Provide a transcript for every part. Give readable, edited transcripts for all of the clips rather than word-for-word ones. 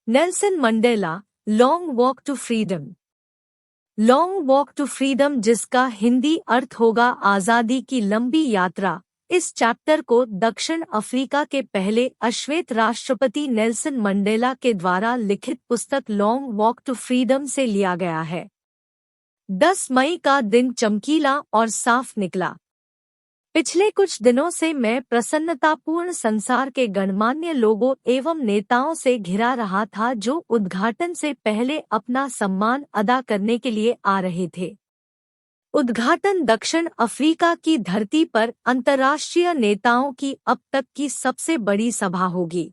Nelson Mandela, long walk to freedom. Long walk to freedom, जिसका हिंदी अर्थ होगा आज़ादी की लंबी यात्रा। इस चैप्टर को दक्षिण अफ्रीका के पहले अश्वेत राष्ट्रपति नेल्सन मंडेला के द्वारा लिखित पुस्तक लॉन्ग वॉक टू फ्रीडम से लिया गया है। 10 मई का दिन चमकीला और साफ निकला। पिछले कुछ दिनों से मैं प्रसन्नतापूर्ण संसार के गणमान्य लोगों एवं नेताओं से घिरा रहा था जो उद्घाटन से पहले अपना सम्मान अदा करने के लिए आ रहे थे। उद्घाटन दक्षिण अफ्रीका की धरती पर अंतर्राष्ट्रीय नेताओं की अब तक की सबसे बड़ी सभा होगी।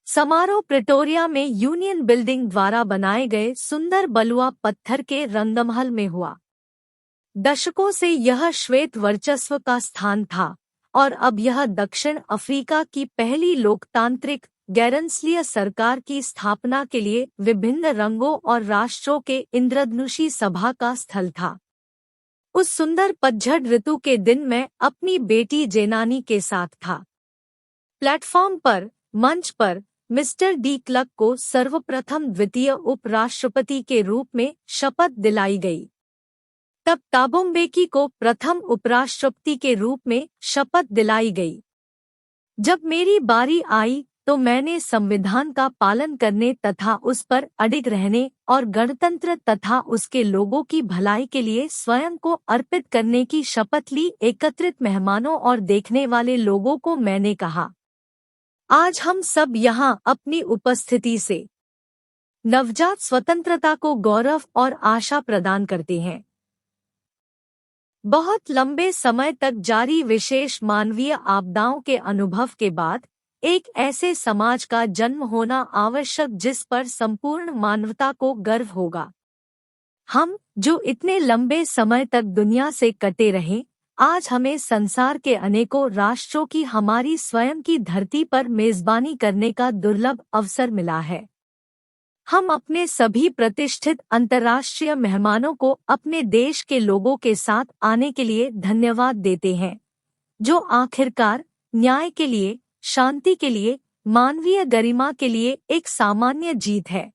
समारोह प्रिटोरिया में यूनियन बिल्डिंग द्वारा बनाए गए सुंदर बलुआ पत्थर के रंगमहल में हुआ। दशकों से यह श्वेत वर्चस्व का स्थान था और अब यह दक्षिण अफ्रीका की पहली लोकतांत्रिक गैरंसलीय सरकार की स्थापना के लिए विभिन्न रंगों और राष्ट्रों के इंद्रधनुषी सभा का स्थल था। उस सुंदर पतझड़ ऋतु के दिन मैं अपनी बेटी जेनानी के साथ था। प्लेटफॉर्म पर, मंच पर मिस्टर डी क्लर्क को सर्वप्रथम द्वितीय उपराष्ट्रपति के रूप में शपथ दिलाई गई। तब ताबो म्बेकी को प्रथम उपराष्ट्रपति के रूप में शपथ दिलाई गई। जब मेरी बारी आई तो मैंने संविधान का पालन करने तथा उस पर अडिग रहने और गणतंत्र तथा उसके लोगों की भलाई के लिए स्वयं को अर्पित करने की शपथ ली। एकत्रित मेहमानों और देखने वाले लोगों को मैंने कहा, आज हम सब यहाँ अपनी उपस्थिति से नवजात स्वतंत्रता को गौरव और आशा प्रदान करते हैं। बहुत लंबे समय तक जारी विशेष मानवीय आपदाओं के अनुभव के बाद एक ऐसे समाज का जन्म होना आवश्यक जिस पर संपूर्ण मानवता को गर्व होगा। हम जो इतने लंबे समय तक दुनिया से कटे रहे, आज हमें संसार के अनेकों राष्ट्रों की हमारी स्वयं की धरती पर मेजबानी करने का दुर्लभ अवसर मिला है। हम अपने सभी प्रतिष्ठित अंतर्राष्ट्रीय मेहमानों को अपने देश के लोगों के साथ आने के लिए धन्यवाद देते हैं, जो आखिरकार न्याय के लिए, शांति के लिए, मानवीय गरिमा के लिए एक सामान्य जीत है।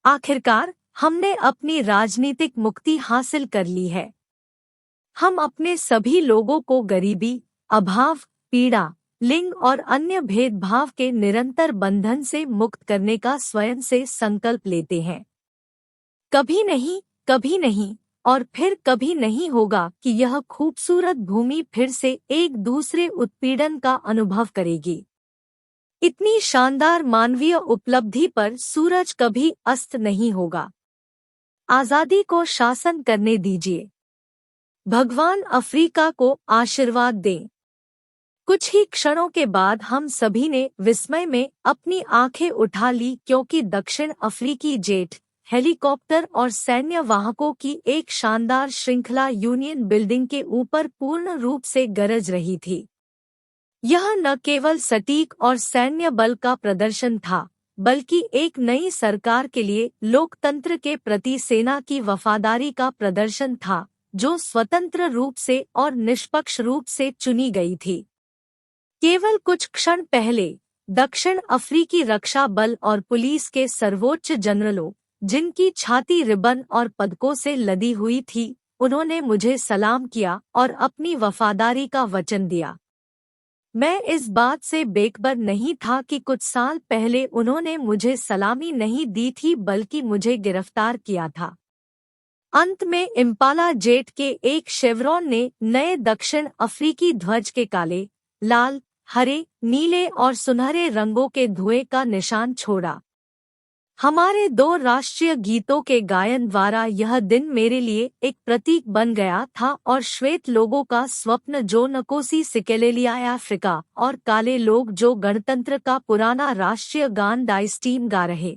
आखिरकार हमने अपनी राजनीतिक मुक्ति हासिल कर ली है। हम अपने सभी लोगों को गरीबी, अभाव, पीड़ा, लिंग और अन्य भेदभाव के निरंतर बंधन से मुक्त करने का स्वयं से संकल्प लेते हैं। कभी नहीं और फिर कभी नहीं होगा कि यह खूबसूरत भूमि फिर से एक दूसरे उत्पीड़न का अनुभव करेगी। इतनी शानदार मानवीय उपलब्धि पर सूरज कभी अस्त नहीं होगा। आज़ादी को शासन करने दीजिए। भगवान अफ्रीका को आशीर्वाद दें। कुछ ही क्षणों के बाद हम सभी ने विस्मय में अपनी आंखें उठा ली, क्योंकि दक्षिण अफ्रीकी जेट, हेलीकॉप्टर और सैन्य वाहकों की एक शानदार श्रृंखला यूनियन बिल्डिंग के ऊपर पूर्ण रूप से गरज रही थी। यह न केवल सटीक और सैन्य बल का प्रदर्शन था, बल्कि एक नई सरकार के लिए लोकतंत्र के प्रति सेना की वफादारी का प्रदर्शन था, जो स्वतंत्र रूप से और निष्पक्ष रूप से चुनी गई थी। केवल कुछ क्षण पहले दक्षिण अफ्रीकी रक्षा बल और पुलिस के सर्वोच्च जनरलों, जिनकी छाती रिबन और पदकों से लदी हुई थी, उन्होंने मुझे सलाम किया और अपनी वफादारी का वचन दिया। मैं इस बात से बेखबर नहीं था कि कुछ साल पहले उन्होंने मुझे सलामी नहीं दी थी, बल्कि मुझे गिरफ्तार किया था। अंत में इम्पाला जेट के एक शेवरॉन ने नए दक्षिण अफ्रीकी ध्वज के काले, लाल, हरे, नीले और सुनहरे रंगों के धुएं का निशान छोड़ा। हमारे 2 राष्ट्रीय गीतों के गायन द्वारा यह दिन मेरे लिए एक प्रतीक बन गया था और श्वेत लोगों का स्वप्न जो नकोसी सिकेलेलिया अफ्रीका और काले लोग जो गणतंत्र का पुराना राष्ट्रीय गान डाइस्टीम गा रहे।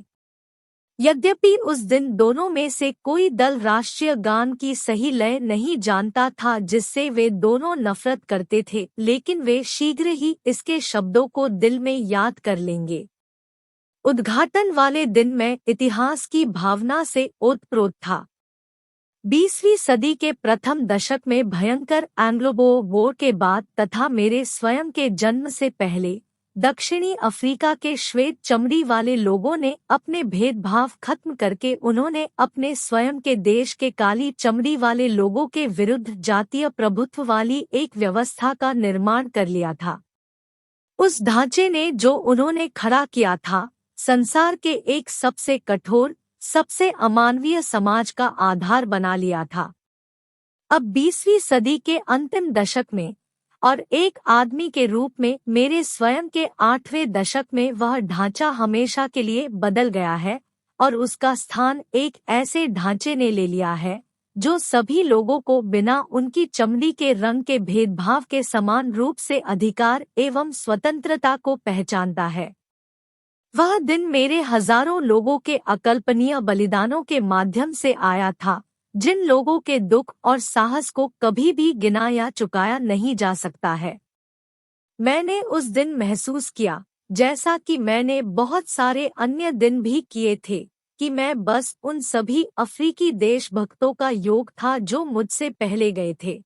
यद्यपि उस दिन दोनों में से कोई दल राष्ट्रीय गान की सही लय नहीं जानता था जिससे वे दोनों नफरत करते थे, लेकिन वे शीघ्र ही इसके शब्दों को दिल में याद कर लेंगे। उद्घाटन वाले दिन मैं इतिहास की भावना से ओतप्रोत था। 20वीं सदी के प्रथम दशक में भयंकर एंग्लो-बोर वॉर के बाद तथा मेरे स्वयं के जन्म से पहले दक्षिणी अफ्रीका के श्वेत चमड़ी वाले लोगों ने अपने भेदभाव खत्म करके उन्होंने अपने स्वयं के देश के काली चमड़ी वाले लोगों के विरुद्ध जातीय प्रभुत्व वाली एक व्यवस्था का निर्माण कर लिया था। उस ढांचे ने जो उन्होंने खड़ा किया था, संसार के एक सबसे कठोर, सबसे अमानवीय समाज का आधार बना लिया था। अब 20वीं सदी के अंतिम दशक में और एक आदमी के रूप में मेरे स्वयं के 8वें दशक में वह ढांचा हमेशा के लिए बदल गया है और उसका स्थान एक ऐसे ढांचे ने ले लिया है जो सभी लोगों को बिना उनकी चमड़ी के रंग के भेदभाव के समान रूप से अधिकार एवं स्वतंत्रता को पहचानता है। वह दिन मेरे हजारों लोगों के अकल्पनीय बलिदानों के माध्यम से आया था, जिन लोगों के दुख और साहस को कभी भी गिना या चुकाया नहीं जा सकता है। मैंने उस दिन महसूस किया, जैसा कि मैंने बहुत सारे अन्य दिन भी किए थे, कि मैं बस उन सभी अफ्रीकी देशभक्तों का योग था जो मुझसे पहले गए थे।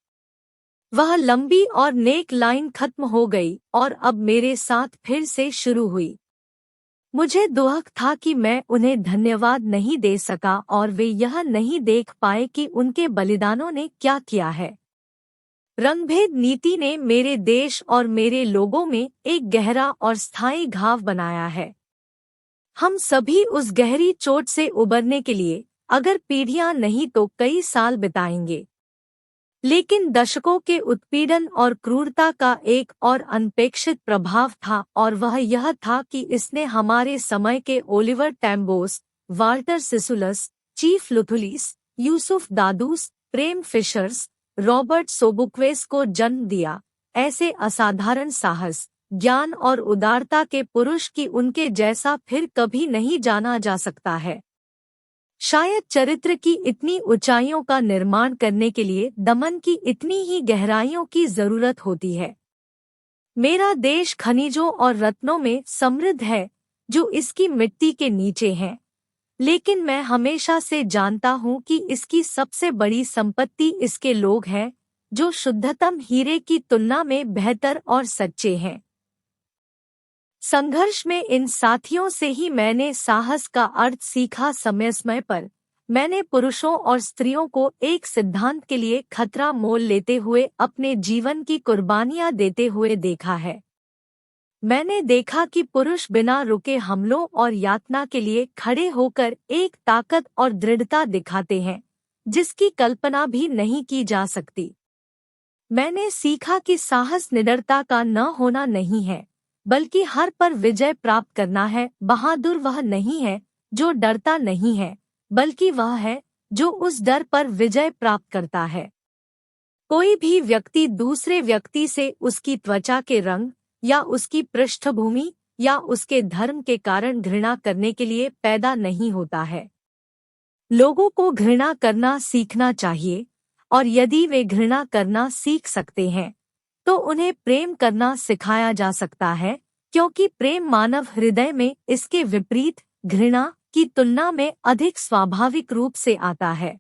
वह लंबी और नेक लाइन खत्म हो गई और अब मेरे साथ फिर से शुरू हुई। मुझे दुख था कि मैं उन्हें धन्यवाद नहीं दे सका और वे यह नहीं देख पाए कि उनके बलिदानों ने क्या किया है। रंगभेद नीति ने मेरे देश और मेरे लोगों में एक गहरा और स्थायी घाव बनाया है। हम सभी उस गहरी चोट से उबरने के लिए अगर पीढ़ियां नहीं तो कई साल बिताएंगे। लेकिन दशकों के उत्पीड़न और क्रूरता का एक और अनपेक्षित प्रभाव था और वह यह था कि इसने हमारे समय के ओलिवर टैम्बोस, वाल्टर सिसुलस, चीफ लुथुलिस, यूसुफ दादूस, प्रेम फिशर्स, रॉबर्ट सोबुक्वेस को जन्म दिया, ऐसे असाधारण साहस, ज्ञान और उदारता के पुरुष की उनके जैसा फिर कभी नहीं जाना जा सकता है। शायद चरित्र की इतनी ऊंचाइयों का निर्माण करने के लिए दमन की इतनी ही गहराइयों की जरूरत होती है। मेरा देश खनिजों और रत्नों में समृद्ध है जो इसकी मिट्टी के नीचे हैं, लेकिन मैं हमेशा से जानता हूँ कि इसकी सबसे बड़ी संपत्ति इसके लोग हैं, जो शुद्धतम हीरे की तुलना में बेहतर और सच्चे हैं। संघर्ष में इन साथियों से ही मैंने साहस का अर्थ सीखा। समय पर मैंने पुरुषों और स्त्रियों को एक सिद्धांत के लिए खतरा मोल लेते हुए अपने जीवन की कुर्बानियां देते हुए देखा है। मैंने देखा कि पुरुष बिना रुके हमलों और यातना के लिए खड़े होकर एक ताकत और दृढ़ता दिखाते हैं जिसकी कल्पना भी नहीं की जा सकती। मैंने सीखा कि साहस निडरता का न होना नहीं है, बल्कि हर पर विजय प्राप्त करना है। बहादुर वह नहीं है जो डरता नहीं है, बल्कि वह है जो उस डर पर विजय प्राप्त करता है। कोई भी व्यक्ति दूसरे व्यक्ति से उसकी त्वचा के रंग या उसकी पृष्ठभूमि या उसके धर्म के कारण घृणा करने के लिए पैदा नहीं होता है। लोगों को घृणा करना सीखना चाहिए, और यदि वे घृणा करना सीख सकते हैं तो उन्हें प्रेम करना सिखाया जा सकता है, क्योंकि प्रेम मानव हृदय में इसके विपरीत घृणा की तुलना में अधिक स्वाभाविक रूप से आता है।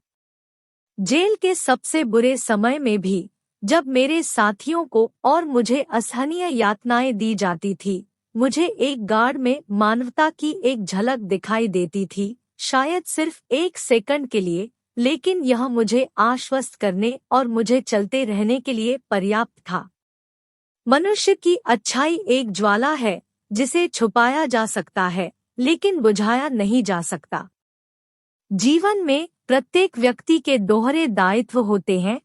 जेल के सबसे बुरे समय में भी जब मेरे साथियों को और मुझे असहनीय यातनाएं दी जाती थी, मुझे एक गार्ड में मानवता की एक झलक दिखाई देती थी, शायद सिर्फ एक सेकंड के लिए, लेकिन यह मुझे आश्वस्त करने और मुझे चलते रहने के लिए पर्याप्त था। मनुष्य की अच्छाई एक ज्वाला है जिसे छुपाया जा सकता है लेकिन बुझाया नहीं जा सकता। जीवन में प्रत्येक व्यक्ति के दोहरे दायित्व होते हैं,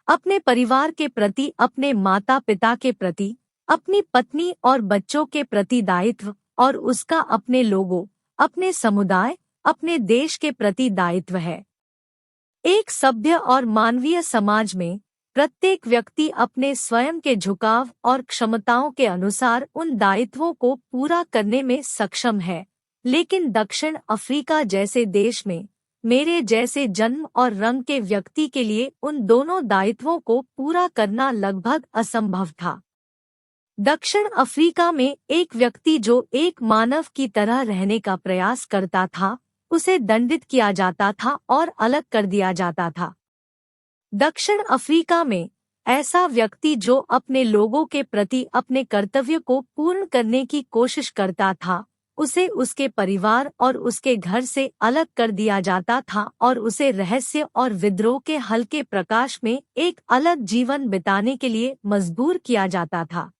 अपने परिवार के प्रति, अपने माता पिता के प्रति, अपनी पत्नी और बच्चों के प्रति दायित्व, और उसका अपने लोगों, अपने समुदाय, अपने देश के प्रति दायित्व है। एक सभ्य और मानवीय समाज में प्रत्येक व्यक्ति अपने स्वयं के झुकाव और क्षमताओं के अनुसार उन दायित्वों को पूरा करने में सक्षम है, लेकिन दक्षिण अफ्रीका जैसे देश में मेरे जैसे जन्म और रंग के व्यक्ति के लिए उन दोनों दायित्वों को पूरा करना लगभग असंभव था। दक्षिण अफ्रीका में एक व्यक्ति जो एक मानव की तरह रहने का प्रयास करता था, उसे दंडित किया जाता था और अलग कर दिया जाता था। दक्षिण अफ्रीका में ऐसा व्यक्ति जो अपने लोगों के प्रति अपने कर्तव्य को पूर्ण करने की कोशिश करता था, उसे उसके परिवार और उसके घर से अलग कर दिया जाता था और उसे रहस्य और विद्रोह के हल्के प्रकाश में एक अलग जीवन बिताने के लिए मजबूर किया जाता था।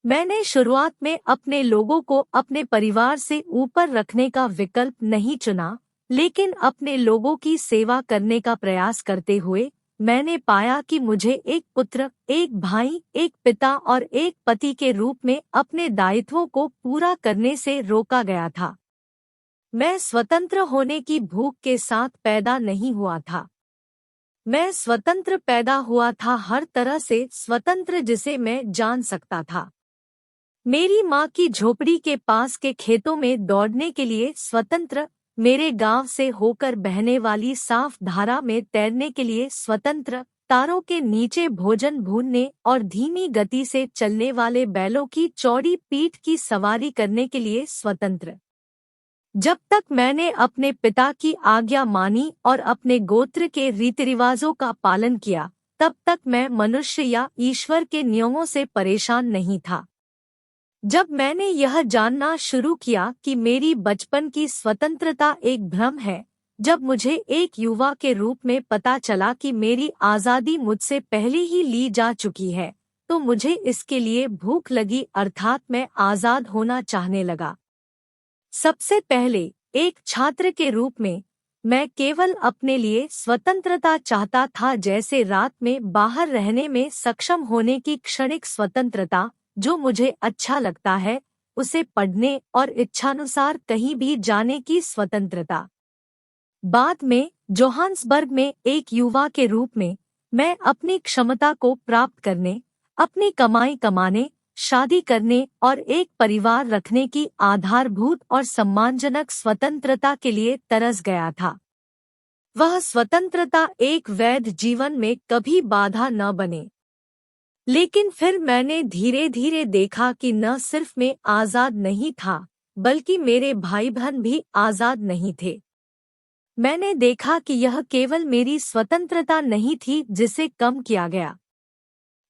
मैंने शुरुआत में अपने लोगों को अपने परिवार से ऊपर रखने का विकल्प नहीं चुना, लेकिन अपने लोगों की सेवा करने का प्रयास करते हुए मैंने पाया कि मुझे एक पुत्र, एक भाई, एक पिता और एक पति के रूप में अपने दायित्वों को पूरा करने से रोका गया था। मैं स्वतंत्र होने की भूख के साथ पैदा नहीं हुआ था। मैं स्वतंत्र पैदा हुआ था, हर तरह से स्वतंत्र जिसे मैं जान सकता था। मेरी माँ की झोपड़ी के पास के खेतों में दौड़ने के लिए स्वतंत्र, मेरे गांव से होकर बहने वाली साफ धारा में तैरने के लिए स्वतंत्र, तारों के नीचे भोजन भूनने और धीमी गति से चलने वाले बैलों की चौड़ी पीठ की सवारी करने के लिए स्वतंत्र। जब तक मैंने अपने पिता की आज्ञा मानी और अपने गोत्र के रीति रिवाजों का पालन किया, तब तक मैं मनुष्य या ईश्वर के नियमों से परेशान नहीं था। जब मैंने यह जानना शुरू किया कि मेरी बचपन की स्वतंत्रता एक भ्रम है, जब मुझे एक युवा के रूप में पता चला कि मेरी आज़ादी मुझसे पहले ही ली जा चुकी है, तो मुझे इसके लिए भूख लगी, अर्थात मैं आज़ाद होना चाहने लगा। सबसे पहले एक छात्र के रूप में मैं केवल अपने लिए स्वतंत्रता चाहता था, जैसे रात में बाहर रहने में सक्षम होने की क्षणिक स्वतंत्रता, जो मुझे अच्छा लगता है उसे पढ़ने और इच्छानुसार कहीं भी जाने की स्वतंत्रता। बाद में जोहान्सबर्ग में एक युवा के रूप में मैं अपनी क्षमता को प्राप्त करने, अपनी कमाई कमाने, शादी करने और एक परिवार रखने की आधारभूत और सम्मानजनक स्वतंत्रता के लिए तरस गया था। वह स्वतंत्रता एक वैध जीवन में कभी बाधा न बने। लेकिन फिर मैंने धीरे धीरे देखा कि न सिर्फ मैं आज़ाद नहीं था, बल्कि मेरे भाई बहन भी आज़ाद नहीं थे। मैंने देखा कि यह केवल मेरी स्वतंत्रता नहीं थी जिसे कम किया गया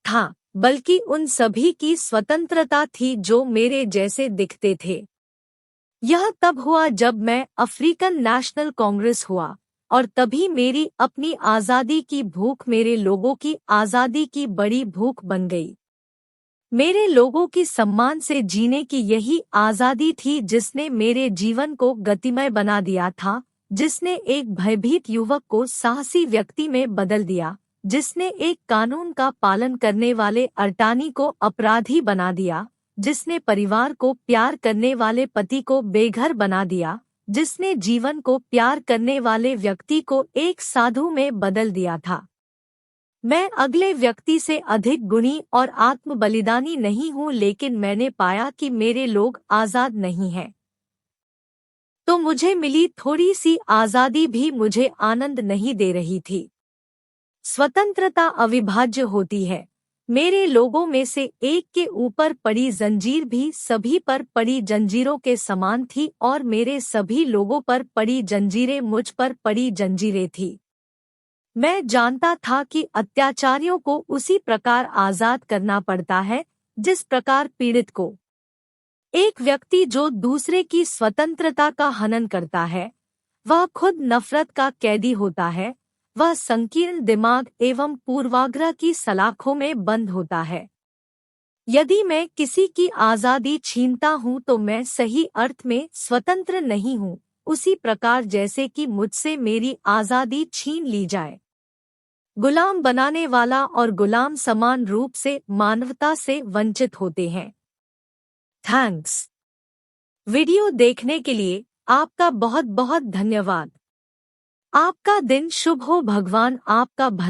था, बल्कि उन सभी की स्वतंत्रता थी जो मेरे जैसे दिखते थे। यह तब हुआ जब मैं अफ्रीकन नेशनल कांग्रेस हुआ, और तभी मेरी अपनी आज़ादी की भूख मेरे लोगों की आज़ादी की बड़ी भूख बन गई। मेरे लोगों की सम्मान से जीने की यही आज़ादी थी जिसने मेरे जीवन को गतिमय बना दिया था, जिसने एक भयभीत युवक को साहसी व्यक्ति में बदल दिया, जिसने एक कानून का पालन करने वाले अरटानी को अपराधी बना दिया, जिसने परिवार को प्यार करने वाले पति को बेघर बना दिया, जिसने जीवन को प्यार करने वाले व्यक्ति को एक साधु में बदल दिया था। मैं अगले व्यक्ति से अधिक गुणी और आत्म बलिदानी नहीं हूँ, लेकिन मैंने पाया कि मेरे लोग आज़ाद नहीं हैं। तो मुझे मिली थोड़ी सी आज़ादी भी मुझे आनंद नहीं दे रही थी। स्वतंत्रता अविभाज्य होती है। मेरे लोगों में से एक के ऊपर पड़ी जंजीर भी सभी पर पड़ी जंजीरों के समान थी, और मेरे सभी लोगों पर पड़ी जंजीरें मुझ पर पड़ी जंजीरें थी। मैं जानता था कि अत्याचारियों को उसी प्रकार आज़ाद करना पड़ता है जिस प्रकार पीड़ित को। एक व्यक्ति जो दूसरे की स्वतंत्रता का हनन करता है, वह खुद नफरत का कैदी होता है, वह संकीर्ण दिमाग एवं पूर्वाग्रह की सलाखों में बंद होता है। यदि मैं किसी की आज़ादी छीनता हूँ तो मैं सही अर्थ में स्वतंत्र नहीं हूँ, उसी प्रकार जैसे कि मुझसे मेरी आज़ादी छीन ली जाए। गुलाम बनाने वाला और गुलाम समान रूप से मानवता से वंचित होते हैं। थैंक्स। वीडियो देखने के लिए आपका बहुत बहुत धन्यवाद। आपका दिन शुभ हो। भगवान आपका भला